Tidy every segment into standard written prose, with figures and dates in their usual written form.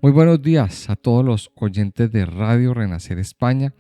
Muy buenos días a todos los oyentes de Radio Renacer España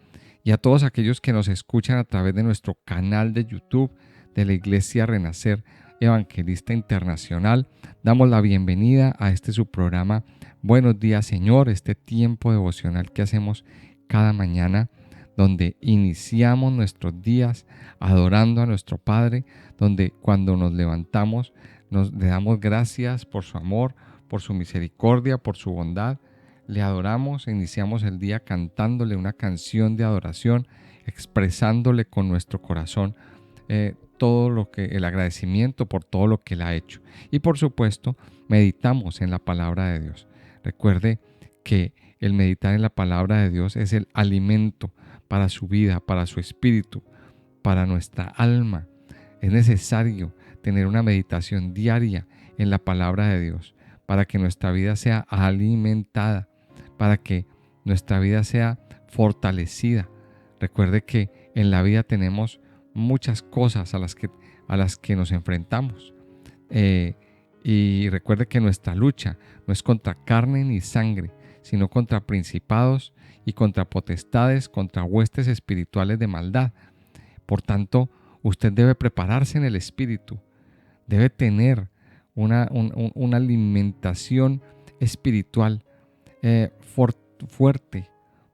y a todos aquellos que nos escuchan a través de nuestro canal de YouTube de la Iglesia Renacer Evangelista Internacional. Damos la bienvenida a este su programa Buenos días, Señor, este tiempo devocional que hacemos cada mañana, donde iniciamos nuestros días adorando a nuestro Padre, donde cuando nos levantamos le damos gracias por su amor, por su misericordia, por su bondad. Le adoramos e iniciamos el día cantándole una canción de adoración, expresándole con nuestro corazón el agradecimiento por todo lo que Él ha hecho. Y por supuesto, meditamos en la palabra de Dios. Recuerde que el meditar en la palabra de Dios es el alimento para su vida, para su espíritu, para nuestra alma. Es necesario tener una meditación diaria en la palabra de Dios para que nuestra vida sea alimentada, para que nuestra vida sea fortalecida. Recuerde que en la vida tenemos muchas cosas a las que nos enfrentamos. Y recuerde que nuestra lucha no es contra carne ni sangre, sino contra principados y contra potestades, contra huestes espirituales de maldad. Por tanto, usted debe prepararse en el espíritu, debe tener una alimentación espiritual fuerte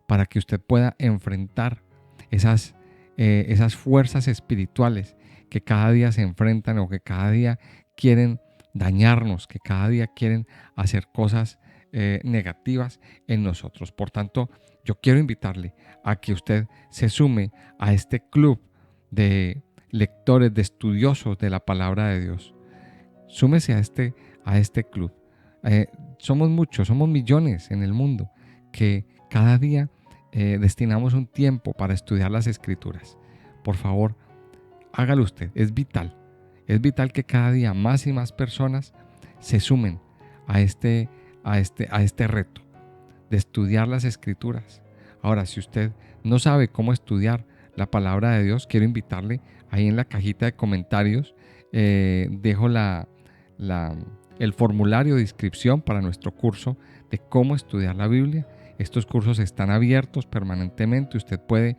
para que usted pueda enfrentar esas fuerzas espirituales que cada día se enfrentan o que cada día quieren dañarnos, que cada día quieren hacer cosas negativas en nosotros. Por tanto, yo quiero invitarle a que usted se sume a este club de lectores, de estudiosos de la palabra de Dios. Súmese a este club. Somos muchos, somos millones en el mundo que cada día destinamos un tiempo para estudiar las Escrituras. Por favor, hágalo usted. Es vital que cada día más y más personas se sumen a este reto de estudiar las Escrituras. Ahora, si usted no sabe cómo estudiar la palabra de Dios, quiero invitarle ahí en la cajita de comentarios. Dejo el formulario de inscripción para nuestro curso de cómo estudiar la Biblia. Estos cursos están abiertos permanentemente. Usted puede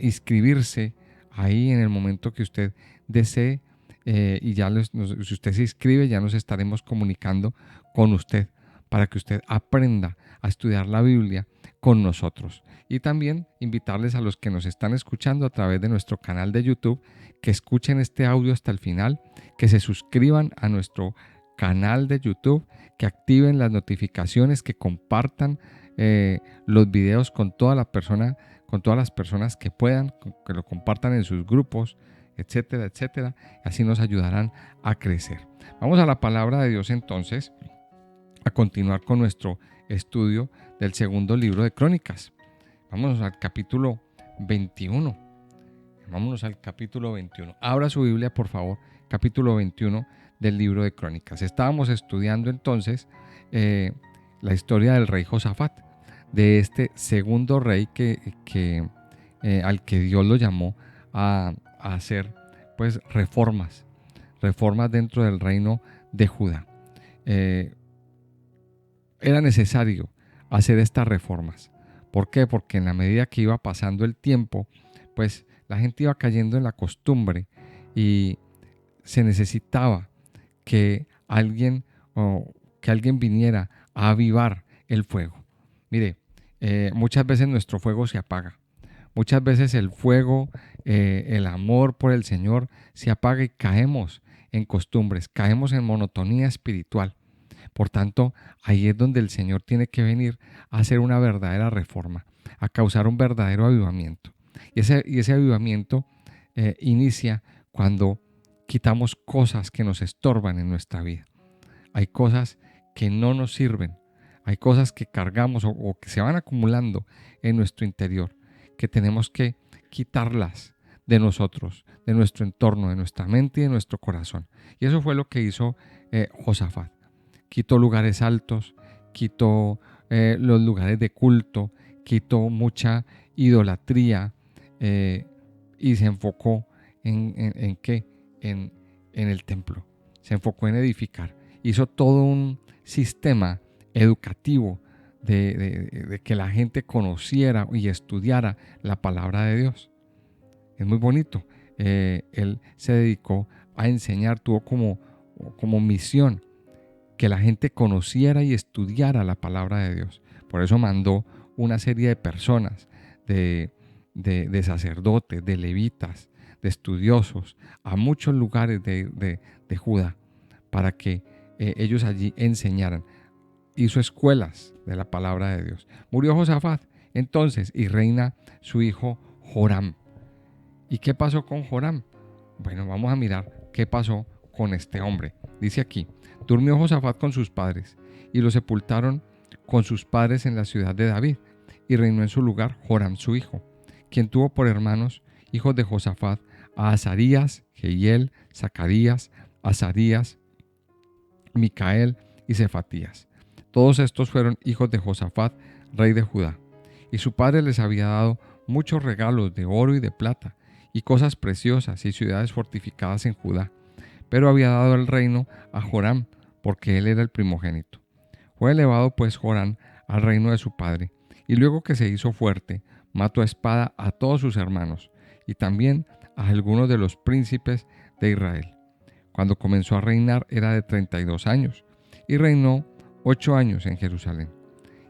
inscribirse ahí en el momento que usted desee y si usted se inscribe ya nos estaremos comunicando con usted para que usted aprenda a estudiar la Biblia con nosotros. Y también invitarles a los que nos están escuchando a través de nuestro canal de YouTube que escuchen este audio hasta el final, que se suscriban a nuestro canal de YouTube, que activen las notificaciones, que compartan los videos con todas las personas que puedan, que lo compartan en sus grupos, etcétera, etcétera. Así nos ayudarán a crecer. Vamos a la palabra de Dios entonces, a continuar con nuestro estudio del segundo libro de Crónicas. Vámonos al capítulo 21. Abra su Biblia, por favor, capítulo 21 del libro de Crónicas. Estábamos estudiando entonces la historia del rey Josafat, de este segundo rey al que Dios lo llamó a hacer pues reformas dentro del reino de Judá. Era necesario hacer estas reformas. ¿Por qué? Porque en la medida que iba pasando el tiempo, pues la gente iba cayendo en la costumbre y se necesitaba que alguien viniera a avivar el fuego. Mire, muchas veces nuestro fuego se apaga. Muchas veces el fuego, el amor por el Señor se apaga y caemos en costumbres, caemos en monotonía espiritual. Por tanto, ahí es donde el Señor tiene que venir a hacer una verdadera reforma, a causar un verdadero avivamiento. Y ese avivamiento inicia cuando quitamos cosas que nos estorban en nuestra vida. Hay cosas que no nos sirven, hay cosas que cargamos o que se van acumulando en nuestro interior, que tenemos que quitarlas de nosotros, de nuestro entorno, de nuestra mente y de nuestro corazón. Y eso fue lo que hizo Josafat. Quitó lugares altos, quitó los lugares de culto, quitó mucha idolatría y se enfocó ¿en qué? En el templo. Se enfocó en edificar. Hizo todo un sistema educativo de que la gente conociera y estudiara la palabra de Dios. Es muy bonito. Él se dedicó a enseñar, tuvo como misión que la gente conociera y estudiara la palabra de Dios. Por eso mandó una serie de personas, de sacerdotes, de levitas, de estudiosos, a muchos lugares de Judá, para que ellos allí enseñaran. Hizo escuelas de la palabra de Dios. Murió Josafat entonces y reina su hijo Joram. ¿Y qué pasó con Joram? Bueno, vamos a mirar qué pasó con este hombre. Dice aquí: durmió Josafat con sus padres y lo sepultaron con sus padres en la ciudad de David, y reinó en su lugar Joram su hijo, quien tuvo por hermanos, hijos de Josafat, a Azarías, Jehiel, Zacarías, Azarías, Micael y Cefatías. Todos estos fueron hijos de Josafat, rey de Judá, y su padre les había dado muchos regalos de oro y de plata, y cosas preciosas y ciudades fortificadas en Judá, pero había dado el reino a Joram, porque él era el primogénito. Fue elevado pues Joram al reino de su padre, y luego que se hizo fuerte, mató a espada a todos sus hermanos, y también a algunos de los príncipes de Israel. Cuando comenzó a reinar era de 32 años, y reinó 8 años en Jerusalén,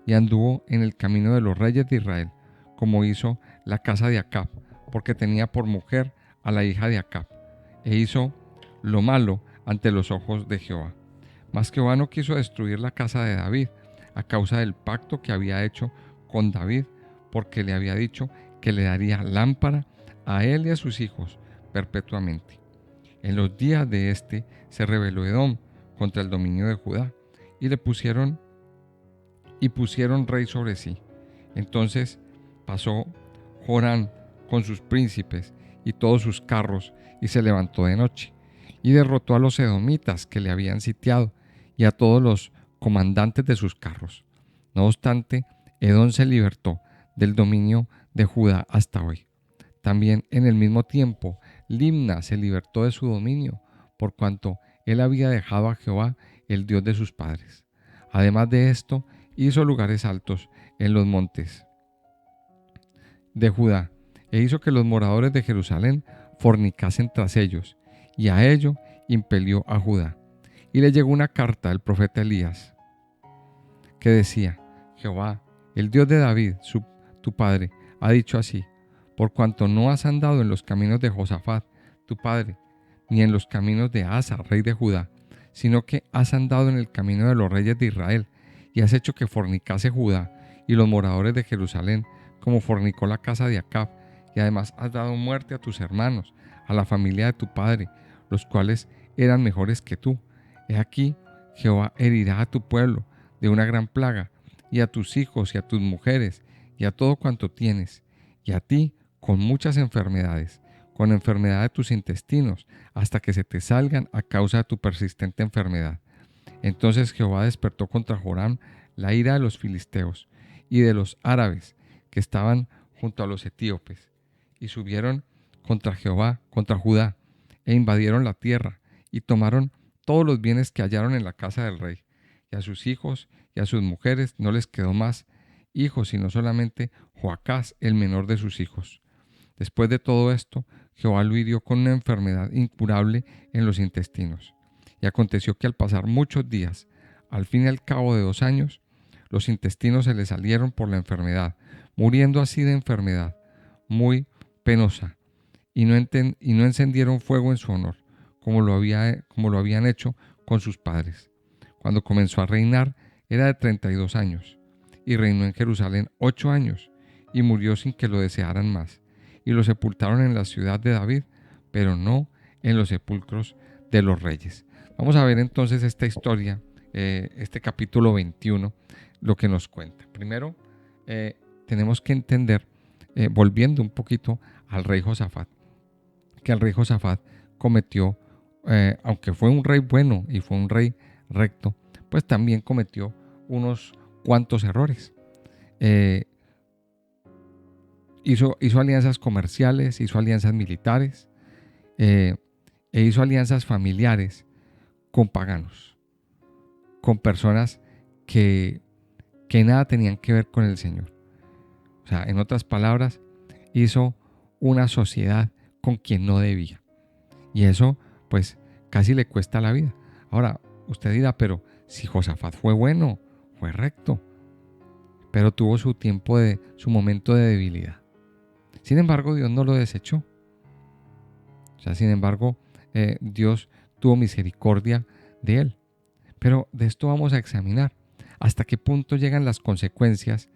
y anduvo en el camino de los reyes de Israel, como hizo la casa de Acab, porque tenía por mujer a la hija de Acab, e hizo lo malo ante los ojos de Jehová. Mas Jehová no quiso destruir la casa de David, a causa del pacto que había hecho con David, porque le había dicho que le daría lámpara a él y a sus hijos perpetuamente. En los días de este se rebeló Edom contra el dominio de Judá, y pusieron rey sobre sí. Entonces pasó Joram con sus príncipes y todos sus carros, y se levantó de noche, y derrotó a los edomitas que le habían sitiado, y a todos los comandantes de sus carros. No obstante, Edom se libertó del dominio de Judá hasta hoy. También en el mismo tiempo, Limna se libertó de su dominio, por cuanto él había dejado a Jehová, el Dios de sus padres. Además de esto, hizo lugares altos en los montes de Judá, e hizo que los moradores de Jerusalén fornicasen tras ellos, y a ello impelió a Judá. Y le llegó una carta del profeta Elías, que decía: Jehová, el Dios de David, tu padre, ha dicho así: por cuanto no has andado en los caminos de Josafat, tu padre, ni en los caminos de Asa, rey de Judá, sino que has andado en el camino de los reyes de Israel, y has hecho que fornicase Judá y los moradores de Jerusalén, como fornicó la casa de Acab, y además has dado muerte a tus hermanos, a la familia de tu padre, los cuales eran mejores que tú. He aquí, Jehová herirá a tu pueblo de una gran plaga, y a tus hijos y a tus mujeres, y a todo cuanto tienes, y a ti con muchas enfermedades, con enfermedad de tus intestinos, hasta que se te salgan a causa de tu persistente enfermedad. Entonces Jehová despertó contra Joram la ira de los filisteos y de los árabes que estaban junto a los etíopes, y subieron contra Jehová, contra Judá, e invadieron la tierra, y tomaron todos los bienes que hallaron en la casa del rey, y a sus hijos y a sus mujeres no les quedó más hijos, sino solamente Joacás, el menor de sus hijos. Después de todo esto, Jehová lo hirió con una enfermedad incurable en los intestinos. Y aconteció que al pasar muchos días, al fin y al cabo de 2 años, los intestinos se le salieron por la enfermedad, muriendo así de enfermedad muy penosa, y no encendieron fuego en su honor, como lo habían hecho con sus padres. Cuando comenzó a reinar era de 32 años, y reinó en Jerusalén 8 años, y murió sin que lo desearan más, y lo sepultaron en la ciudad de David, pero no en los sepulcros de los reyes. Vamos a ver entonces esta historia, este capítulo 21, lo que nos cuenta. Primero, tenemos que entender, volviendo un poquito al rey Josafat, que el rey Josafat cometió, aunque fue un rey bueno y fue un rey recto, pues también cometió unos cuantos errores. Hizo alianzas comerciales, hizo alianzas militares, e hizo alianzas familiares con paganos, con personas que, que nada tenían que ver con el Señor. O sea, en otras palabras, hizo una sociedad con quien no debía. Y eso, pues, casi le cuesta la vida. Ahora, usted dirá, pero si Josafat fue bueno, fue recto, pero tuvo su momento de debilidad. Sin embargo, Dios no lo desechó. O sea, sin embargo, Dios tuvo misericordia de él. Pero de esto vamos a examinar hasta qué punto llegan las consecuencias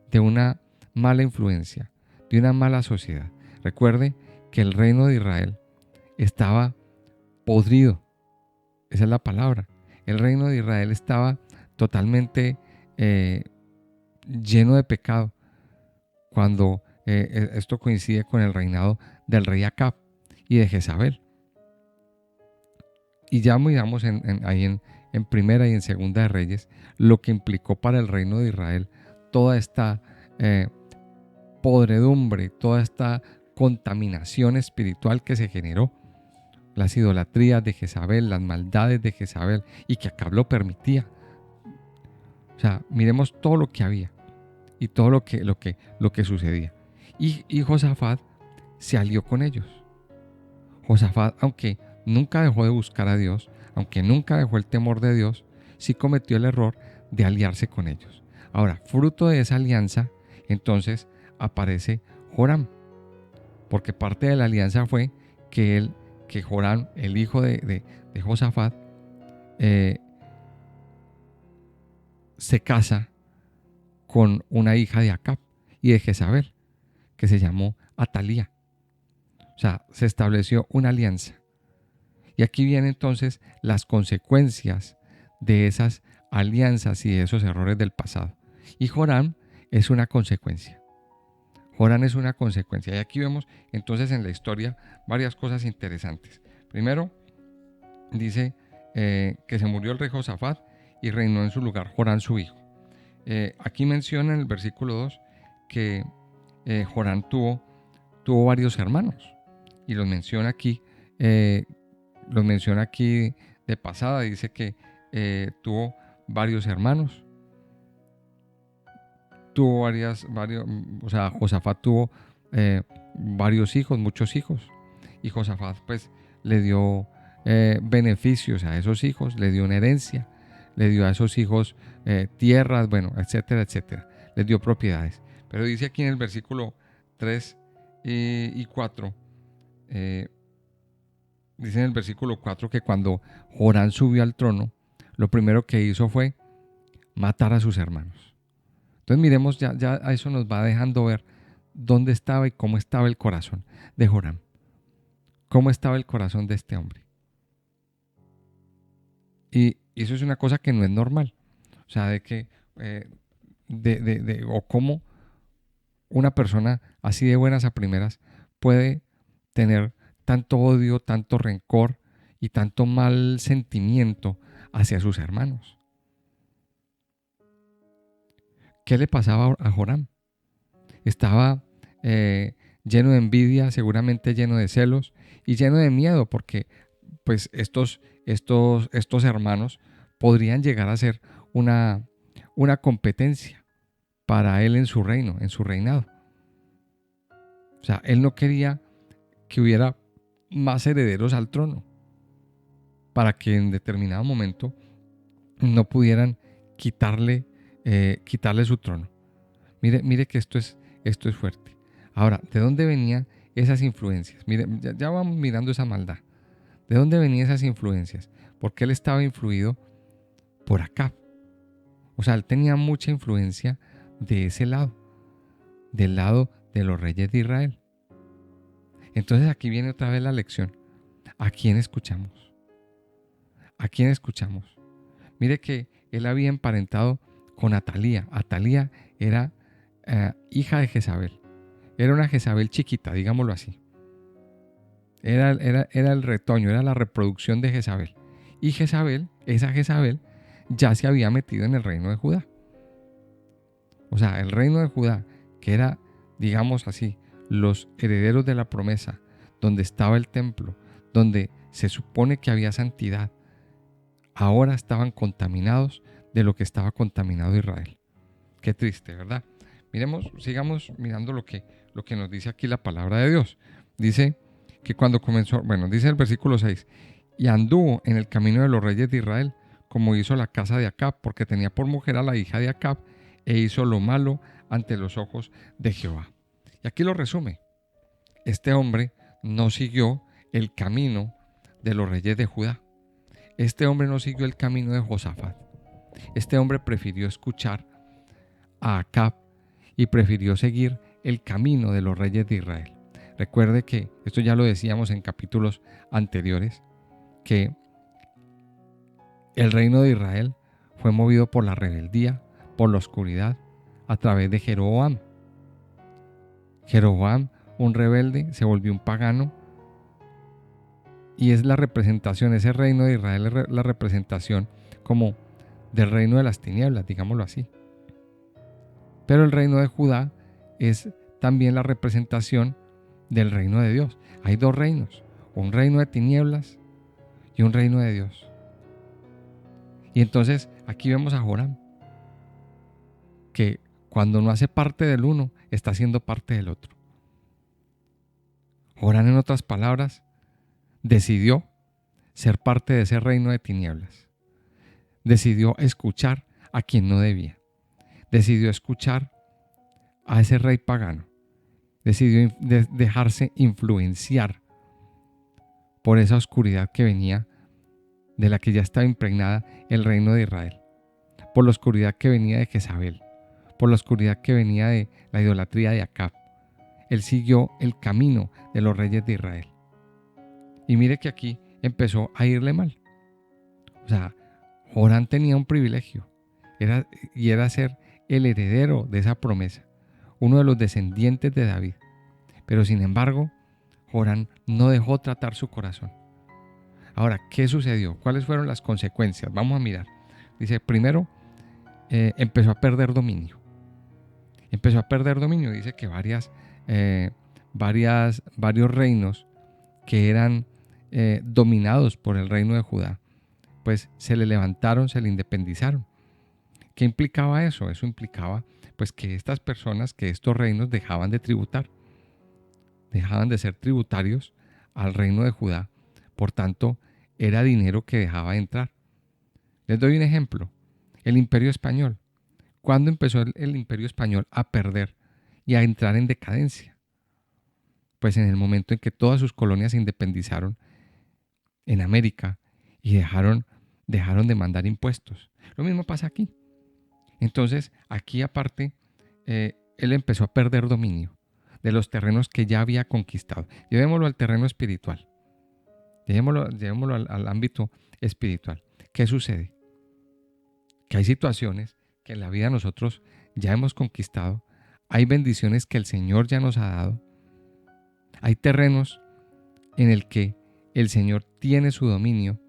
de una mala influencia, de una mala sociedad. Recuerde que el reino de Israel estaba podrido. Esa es la palabra. El reino de Israel estaba totalmente lleno de pecado cuando esto coincide con el reinado del rey Acab y de Jezabel. Y ya miramos ahí en Primera y en Segunda de Reyes lo que implicó para el reino de Israel toda esta podredumbre, toda esta contaminación espiritual que se generó, las idolatrías de Jezabel, las maldades de Jezabel, y que Acab lo permitía. O sea, miremos todo lo que había y todo lo que sucedía. Y Josafat se alió con ellos. Josafat, aunque nunca dejó de buscar a Dios, aunque nunca dejó el temor de Dios, sí cometió el error de aliarse con ellos. Ahora, fruto de esa alianza, entonces aparece Joram, porque parte de la alianza fue que Joram, el hijo de Josafat, se casa con una hija de Acab y de Jezabel, que se llamó Atalía. O sea, se estableció una alianza. Y aquí vienen entonces las consecuencias de esas alianzas y de esos errores del pasado. Y Joram es una consecuencia. Joram es una consecuencia. Y aquí vemos entonces en la historia varias cosas interesantes. Primero, dice que se murió el rey Josafat y reinó en su lugar Joram su hijo. Aquí menciona en el versículo 2 que Joram tuvo varios hermanos. Y los menciona aquí de pasada. Dice que tuvo varios hermanos, o sea, Josafat tuvo varios hijos, muchos hijos, y Josafat pues le dio beneficios a esos hijos, le dio una herencia, le dio a esos hijos tierras, bueno, etcétera, etcétera, les dio propiedades. Pero dice aquí en el versículo 3 y 4, dice en el versículo 4 que cuando Joram subió al trono, lo primero que hizo fue matar a sus hermanos. Entonces miremos, ya a eso nos va dejando ver dónde estaba y cómo estaba el corazón de Joram. Cómo estaba el corazón de este hombre. Y eso es una cosa que no es normal. O sea, de que, o cómo una persona así de buenas a primeras puede tener tanto odio, tanto rencor y tanto mal sentimiento hacia sus hermanos. ¿Qué le pasaba a Joram? Estaba lleno de envidia, seguramente lleno de celos y lleno de miedo, porque pues estos hermanos podrían llegar a ser una competencia para él en su reino, en su reinado. O sea, él no quería que hubiera más herederos al trono, para que en determinado momento no pudieran quitarle su trono. Mire que esto es fuerte. Ahora, ¿de dónde venían esas influencias? Mire, ya vamos mirando esa maldad. ¿De dónde venían esas influencias? Porque él estaba influido por Acab. O sea, él tenía mucha influencia de ese lado, del lado de los reyes de Israel. Entonces aquí viene otra vez la lección. ¿A quién escuchamos? ¿A quién escuchamos? Mire que él había emparentado con Atalía. Atalía era hija de Jezabel. Era una Jezabel chiquita, digámoslo así. Era el retoño, era la reproducción de Jezabel. Y esa Jezabel, ya se había metido en el reino de Judá. O sea, el reino de Judá, que era, digamos así, los herederos de la promesa, donde estaba el templo, donde se supone que había santidad, ahora estaban contaminados de lo que estaba contaminado Israel. Qué triste, ¿verdad? Sigamos mirando lo que nos dice aquí la palabra de Dios. Dice que cuando comenzó, bueno, dice el versículo 6, y anduvo en el camino de los reyes de Israel, como hizo la casa de Acab, porque tenía por mujer a la hija de Acab, e hizo lo malo ante los ojos de Jehová. Y aquí lo resume. Este hombre no siguió el camino de los reyes de Judá. Este hombre no siguió el camino de Josafat. Este hombre prefirió escuchar a Acab y prefirió seguir el camino de los reyes de Israel. Recuerde que esto ya lo decíamos en capítulos anteriores, que el reino de Israel fue movido por la rebeldía, por la oscuridad, a través de Jeroboam. Jeroboam, un rebelde, se volvió un pagano y es la representación, ese reino de Israel es la representación como del reino de las tinieblas, digámoslo así. Pero el reino de Judá es también la representación del reino de Dios. Hay dos reinos, un reino de tinieblas y un reino de Dios. Y entonces aquí vemos a Joram, que cuando no hace parte del uno, está haciendo parte del otro. Joram, en otras palabras, decidió ser parte de ese reino de tinieblas. Decidió escuchar a quien no debía. Decidió escuchar a ese rey pagano. Decidió dejarse influenciar por esa oscuridad que venía, de la que ya estaba impregnada el reino de Israel, por la oscuridad que venía de Jezabel, por la oscuridad que venía de la idolatría de Acab. Él siguió el camino de los reyes de Israel. Y mire que aquí empezó a irle mal. O sea, Joram tenía un privilegio, era ser el heredero de esa promesa, uno de los descendientes de David. Pero sin embargo, Joram no dejó tratar su corazón. Ahora, ¿qué sucedió? ¿Cuáles fueron las consecuencias? Vamos a mirar. Dice, primero, empezó a perder dominio. Empezó a perder dominio. Dice que varios reinos que eran dominados por el reino de Judá, pues se le levantaron, se le independizaron. ¿Qué implicaba eso? Eso implicaba pues que estas personas, que estos reinos dejaban de tributar, dejaban de ser tributarios al reino de Judá. Por tanto, era dinero que dejaba de entrar. Les doy un ejemplo. El Imperio Español. ¿Cuándo empezó el Imperio Español a perder y a entrar en decadencia? Pues en el momento en que todas sus colonias se independizaron en América y dejaron de mandar impuestos. Lo mismo pasa aquí. Entonces, aquí aparte, él empezó a perder dominio de los terrenos que ya había conquistado. Llevémoslo al terreno espiritual. Llevémoslo al ámbito espiritual. ¿Qué sucede? Que hay situaciones que en la vida nosotros ya hemos conquistado. Hay bendiciones que el Señor ya nos ha dado. Hay terrenos en el que el Señor tiene su dominio,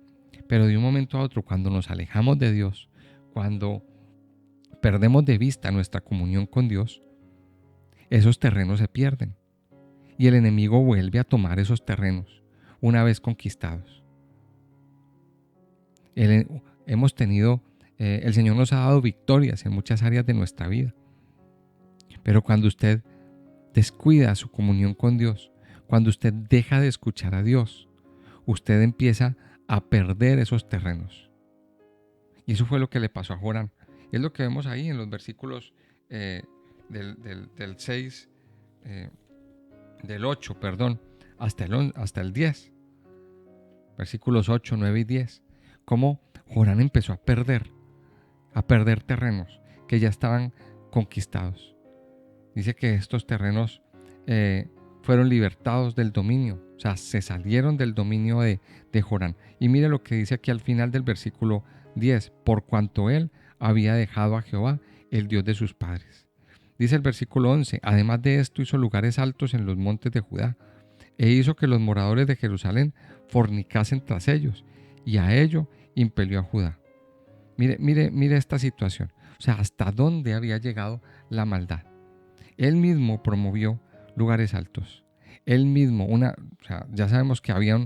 pero de un momento a otro, cuando nos alejamos de Dios, cuando perdemos de vista nuestra comunión con Dios, esos terrenos se pierden y el enemigo vuelve a tomar esos terrenos una vez conquistados. Hemos tenido, el Señor nos ha dado victorias en muchas áreas de nuestra vida, pero cuando usted descuida su comunión con Dios, cuando usted deja de escuchar a Dios, usted empieza a perder esos terrenos. Y eso fue lo que le pasó a Joram. Es lo que vemos ahí en los versículos del 6, del 8, perdón, hasta el 10. Versículos 8, 9 y 10. Cómo Joram empezó a perder terrenos que ya estaban conquistados. Dice que estos terrenos fueron libertados del dominio, o sea, se salieron del dominio de Joram. Y mire lo que dice aquí al final del versículo 10, por cuanto él había dejado a Jehová, el Dios de sus padres. Dice el versículo 11, además de esto hizo lugares altos en los montes de Judá, e hizo que los moradores de Jerusalén fornicasen tras ellos, y a ello impelió a Judá. Mire esta situación, o sea, hasta dónde había llegado la maldad. Él mismo promovió lugares altos. Él mismo, ya sabemos que había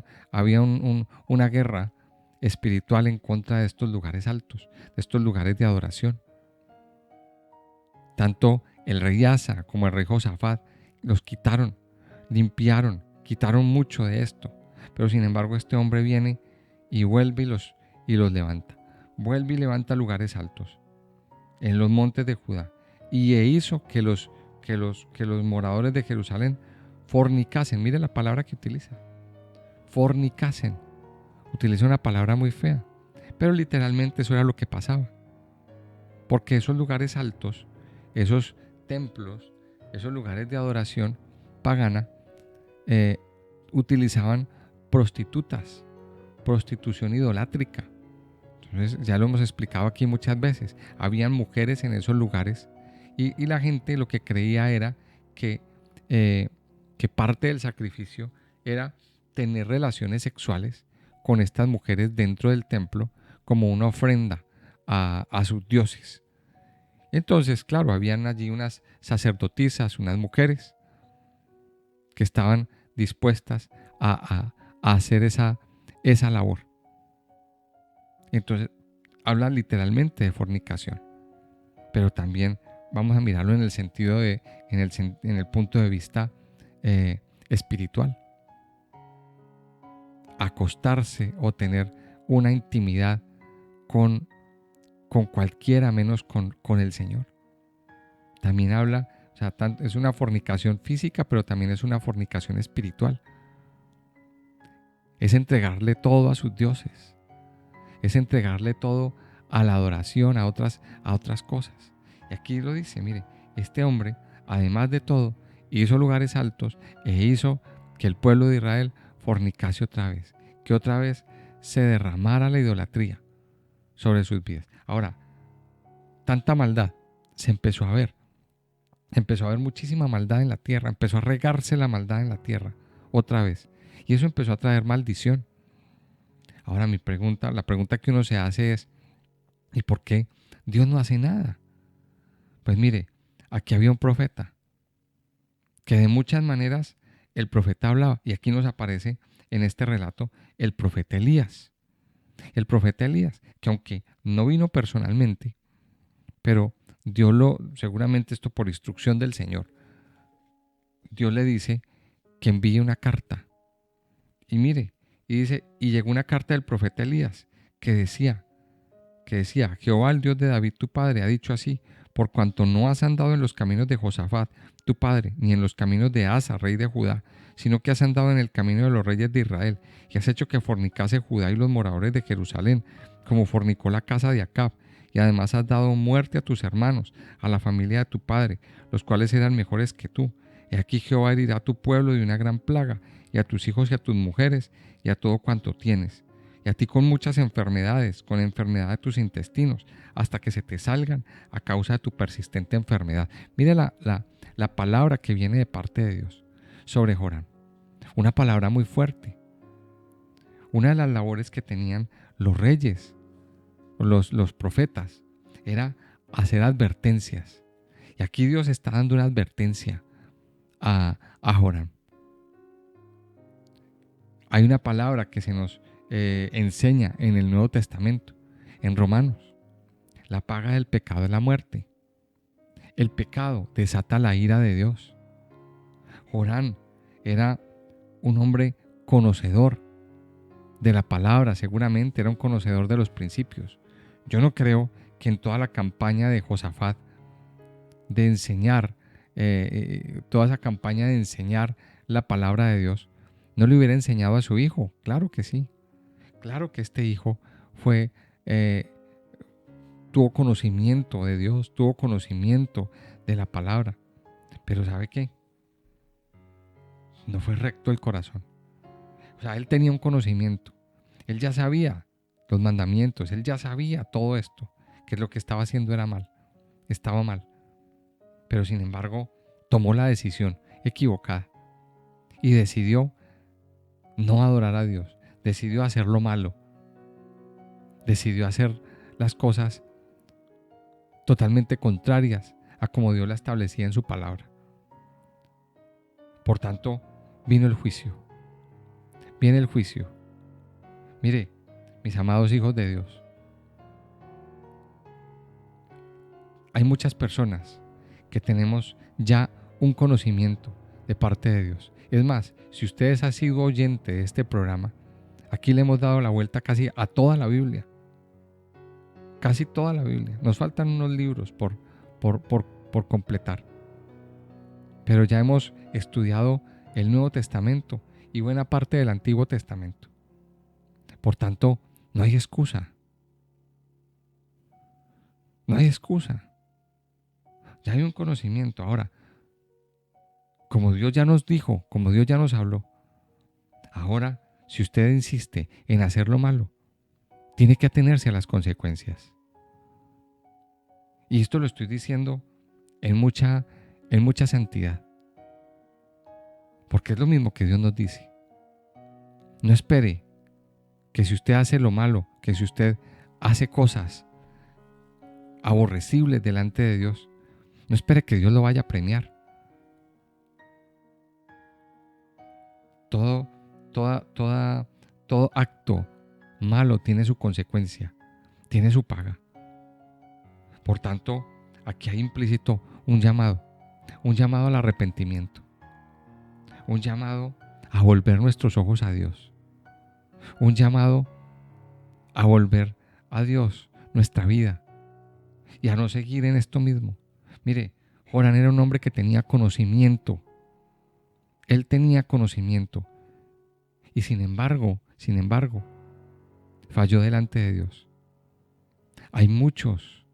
una guerra espiritual en contra de estos lugares altos, de estos lugares de adoración. Tanto el rey Asa como el rey Josafat los quitaron, limpiaron, quitaron mucho de esto. Pero sin embargo este hombre viene y vuelve y los levanta. Vuelve y levanta lugares altos en los montes de Judá. Y hizo que los moradores de Jerusalén fornicasen. Mire la palabra que utiliza. Fornicasen. Utiliza una palabra muy fea. Pero literalmente eso era lo que pasaba. Porque esos lugares altos, esos templos, esos lugares de adoración pagana, utilizaban prostitutas, prostitución idolátrica. Entonces, ya lo hemos explicado aquí muchas veces. Habían mujeres en esos lugares y la gente lo que creía era que parte del sacrificio era tener relaciones sexuales con estas mujeres dentro del templo como una ofrenda a sus dioses. Entonces, claro, habían allí unas sacerdotisas, unas mujeres que estaban dispuestas a hacer esa labor. Entonces, habla literalmente de fornicación, pero también vamos a mirarlo en el sentido en el punto de vista espiritual. Acostarse o tener una intimidad con cualquiera menos con el Señor. También habla, o sea, es una fornicación física, pero también es una fornicación espiritual. Es entregarle todo a sus dioses. Es entregarle todo a la adoración, a otras cosas. Y aquí lo dice, mire, este hombre, además de todo, hizo lugares altos e hizo que el pueblo de Israel fornicase otra vez, que otra vez se derramara la idolatría sobre sus vidas. Ahora, tanta maldad se empezó a ver muchísima maldad en la tierra, empezó a regarse la maldad en la tierra otra vez, y eso empezó a traer maldición. Ahora la pregunta que uno se hace es, ¿y por qué Dios no hace nada? Pues mire, aquí había un profeta, que de muchas maneras el profeta hablaba, y aquí nos aparece en este relato el profeta Elías. El profeta Elías, que aunque no vino personalmente, pero Dios seguramente esto por instrucción del Señor, Dios le dice que envíe una carta. Y mire, y dice, y llegó una carta del profeta Elías que decía, Jehová, el Dios de David tu padre, ha dicho así: por cuanto no has andado en los caminos de Josafat tu padre, ni en los caminos de Asa, rey de Judá, sino que has andado en el camino de los reyes de Israel, y has hecho que fornicase Judá y los moradores de Jerusalén, como fornicó la casa de Acab, y además has dado muerte a tus hermanos, a la familia de tu padre, los cuales eran mejores que tú. Y aquí Jehová herirá a tu pueblo de una gran plaga, y a tus hijos y a tus mujeres, y a todo cuanto tienes, y a ti con muchas enfermedades, con enfermedad de tus intestinos, hasta que se te salgan a causa de tu persistente enfermedad. Mire la palabra que viene de parte de Dios sobre Joram. Una palabra muy fuerte. Una de las labores que tenían los reyes, los profetas, era hacer advertencias. Y aquí Dios está dando una advertencia a Joram. Hay una palabra que se nos enseña en el Nuevo Testamento, en Romanos. La paga del pecado es la muerte. El pecado desata la ira de Dios. Joram era un hombre conocedor de la palabra, seguramente era un conocedor de los principios. Yo no creo que en toda la campaña de Josafat de enseñar, toda esa campaña de enseñar la palabra de Dios, no le hubiera enseñado a su hijo. Claro que sí. Claro que este hijo tuvo conocimiento de Dios, tuvo conocimiento de la palabra. Pero ¿sabe qué? No fue recto el corazón. O sea, él tenía un conocimiento. Él ya sabía los mandamientos. Él ya sabía todo esto. Que lo que estaba haciendo era mal. Estaba mal. Pero sin embargo, tomó la decisión equivocada. Y decidió no adorar a Dios. Decidió hacer lo malo. Decidió hacer las cosas totalmente contrarias a como Dios la establecía en su palabra. Por tanto, vino el juicio. Viene el juicio. Mire, Mis amados hijos de Dios, hay muchas personas que tenemos ya un conocimiento de parte de Dios. Es más, si ustedes han sido oyente de este programa, aquí le hemos dado la vuelta casi a toda la Biblia. Casi toda la Biblia. Nos faltan unos libros por completar. Pero ya hemos estudiado el Nuevo Testamento y buena parte del Antiguo Testamento. Por tanto, no hay excusa. No hay excusa. Ya hay un conocimiento. Ahora, como Dios ya nos dijo, como Dios ya nos habló, ahora, si usted insiste en hacer lo malo, tiene que atenerse a las consecuencias. Y esto lo estoy diciendo en mucha santidad. Porque es lo mismo que Dios nos dice. No espere que si usted hace lo malo, que si usted hace cosas aborrecibles delante de Dios, no espere que Dios lo vaya a premiar. Todo acto malo tiene su consecuencia, tiene su paga. Por tanto, aquí hay implícito un llamado al arrepentimiento, un llamado a volver nuestros ojos a Dios, un llamado a volver a Dios nuestra vida y a no seguir en esto mismo. Mire, Jorán era un hombre que tenía conocimiento. Él tenía conocimiento y sin embargo, falló delante de Dios. Hay muchos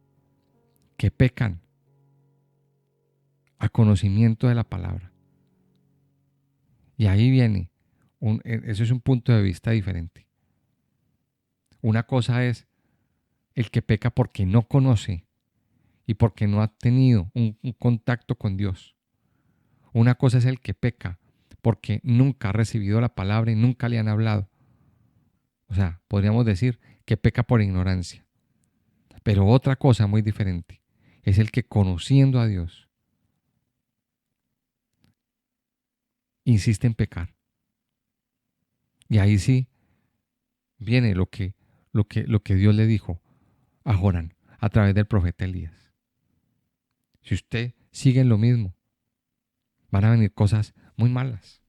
que pecan a conocimiento de la palabra. Y ahí viene, eso es un punto de vista diferente. Una cosa es el que peca porque no conoce y porque no ha tenido un contacto con Dios. Una cosa es el que peca porque nunca ha recibido la palabra y nunca le han hablado. O sea, podríamos decir que peca por ignorancia. Pero otra cosa muy diferente es el que conociendo a Dios insiste en pecar. Y ahí sí viene lo que Dios le dijo a Jorán a través del profeta Elías. Si usted sigue en lo mismo, van a venir cosas muy malas.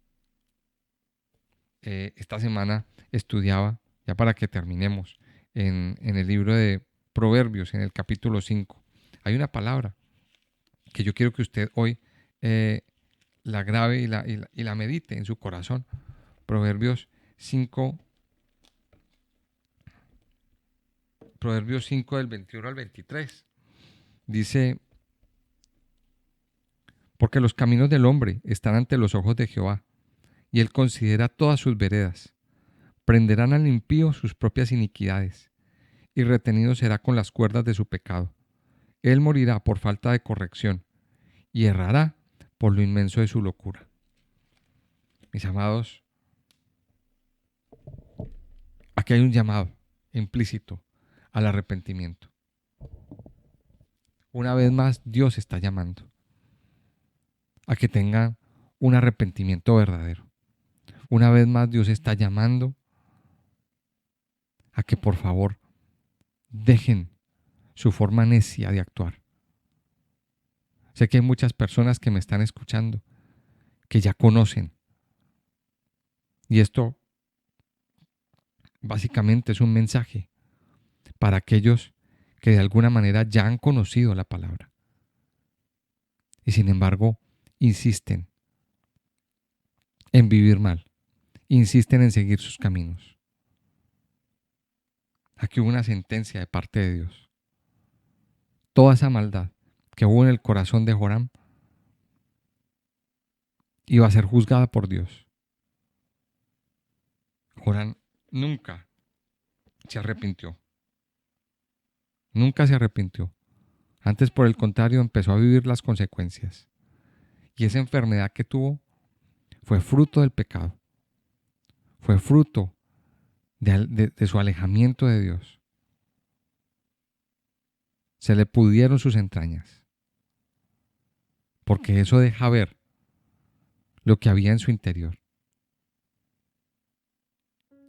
Esta semana estudiaba, ya para que terminemos, en el libro de Proverbios, en el capítulo 5. Hay una palabra que yo quiero que usted hoy la grabe y la medite en su corazón. Proverbios 5 del 21 al 23. Dice: porque los caminos del hombre están ante los ojos de Jehová, y él considera todas sus veredas. Prenderán al impío sus propias iniquidades, y retenido será con las cuerdas de su pecado. Él morirá por falta de corrección, y errará por lo inmenso de su locura. Mis amados, aquí hay un llamado implícito al arrepentimiento. Una vez más, Dios está llamando a que tengan un arrepentimiento verdadero. Una vez más, Dios está llamando a que por favor dejen su forma necia de actuar. Sé que hay muchas personas que me están escuchando que ya conocen. Y esto básicamente es un mensaje para aquellos que de alguna manera ya han conocido la palabra. Y sin embargo, insisten en vivir mal. Insisten en seguir sus caminos. Aquí hubo una sentencia de parte de Dios. Toda esa maldad que hubo en el corazón de Joram iba a ser juzgada por Dios. Joram nunca se arrepintió. Nunca se arrepintió. Antes, por el contrario, empezó a vivir las consecuencias. Y esa enfermedad que tuvo fue fruto del pecado. Fue fruto de su alejamiento de Dios. Se le pudrieron sus entrañas. Porque eso deja ver lo que había en su interior.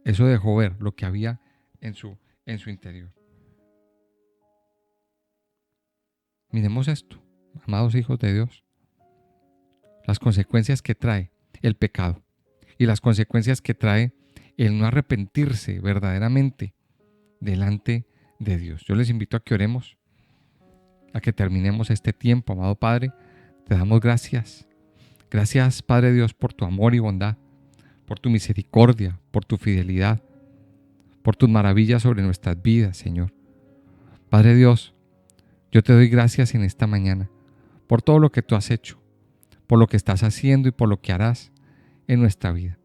Eso dejó ver lo que había en su interior. Miremos esto, amados hijos de Dios, las consecuencias que trae el pecado y las consecuencias que trae el no arrepentirse verdaderamente delante de Dios. Yo les invito a que oremos, a que terminemos este tiempo, amado Padre. Te damos gracias. Gracias, Padre Dios, por tu amor y bondad, por tu misericordia, por tu fidelidad, por tus maravillas sobre nuestras vidas, Señor. Padre Dios, yo te doy gracias en esta mañana por todo lo que tú has hecho, por lo que estás haciendo y por lo que harás en nuestra vida.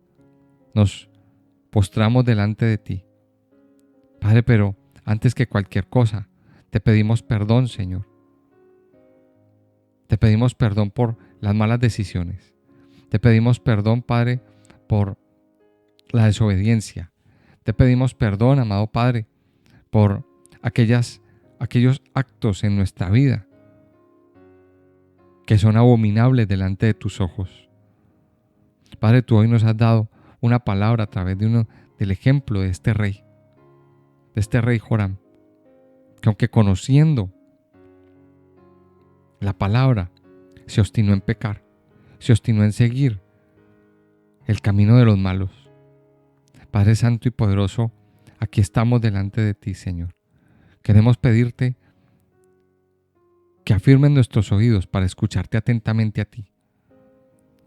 Nos postramos delante de ti, Padre, pero antes que cualquier cosa, te pedimos perdón, Señor. Te pedimos perdón por las malas decisiones. Te pedimos perdón, Padre, por la desobediencia. Te pedimos perdón, amado Padre, por aquellos actos en nuestra vida que son abominables delante de tus ojos. Padre, tú hoy nos has dado una palabra a través del ejemplo de este rey Joram, que aunque conociendo la palabra, se obstinó en pecar, se obstinó en seguir el camino de los malos. Padre Santo y Poderoso, aquí estamos delante de ti, Señor. Queremos pedirte que afirmen nuestros oídos para escucharte atentamente a ti.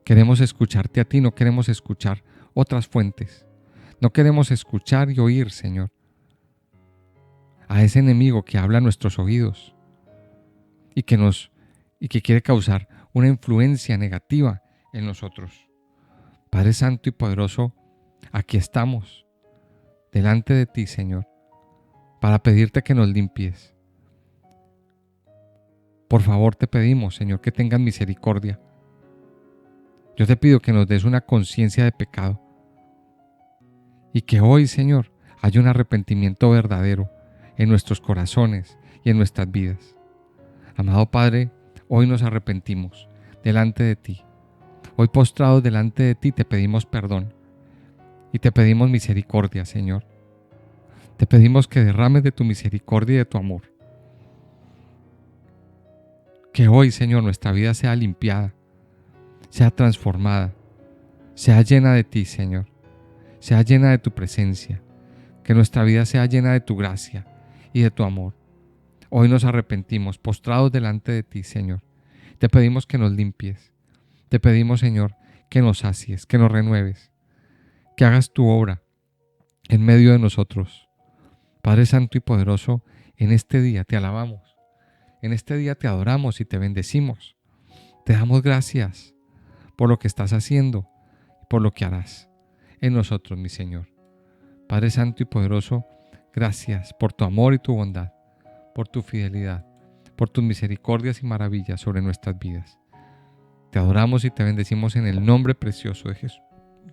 Queremos escucharte a ti, no queremos escuchar otras fuentes. No queremos escuchar y oír, Señor, a ese enemigo que habla a nuestros oídos y que quiere causar una influencia negativa en nosotros. Padre Santo y Poderoso, aquí estamos delante de ti, Señor, para pedirte que nos limpies. Por favor, te pedimos, Señor, que tengas misericordia. Yo te pido que nos des una conciencia de pecado y que hoy, Señor, haya un arrepentimiento verdadero en nuestros corazones y en nuestras vidas. Amado Padre, hoy nos arrepentimos delante de ti. Hoy postrados delante de ti te pedimos perdón y te pedimos misericordia, Señor. Te pedimos que derrames de tu misericordia y de tu amor. Que hoy, Señor, nuestra vida sea limpiada, sea transformada, sea llena de ti, Señor, sea llena de tu presencia, que nuestra vida sea llena de tu gracia y de tu amor. Hoy nos arrepentimos, postrados delante de ti, Señor. Te pedimos que nos limpies. Te pedimos, Señor, que nos sacies, que nos renueves, que hagas tu obra en medio de nosotros. Padre Santo y Poderoso, en este día te alabamos, en este día te adoramos y te bendecimos. Te damos gracias por lo que estás haciendo y por lo que harás en nosotros, mi Señor. Padre Santo y Poderoso, gracias por tu amor y tu bondad, por tu fidelidad, por tus misericordias y maravillas sobre nuestras vidas. Te adoramos y te bendecimos en el nombre precioso de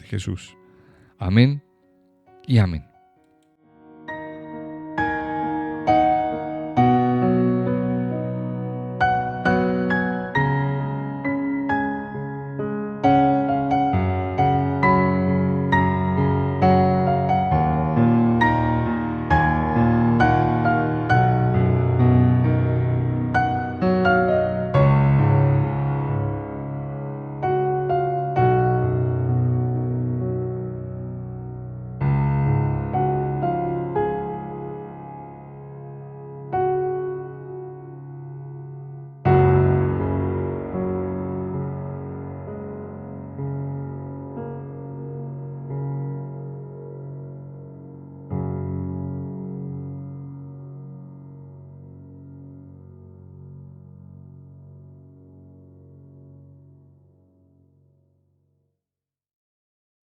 Jesús. Amén y amén.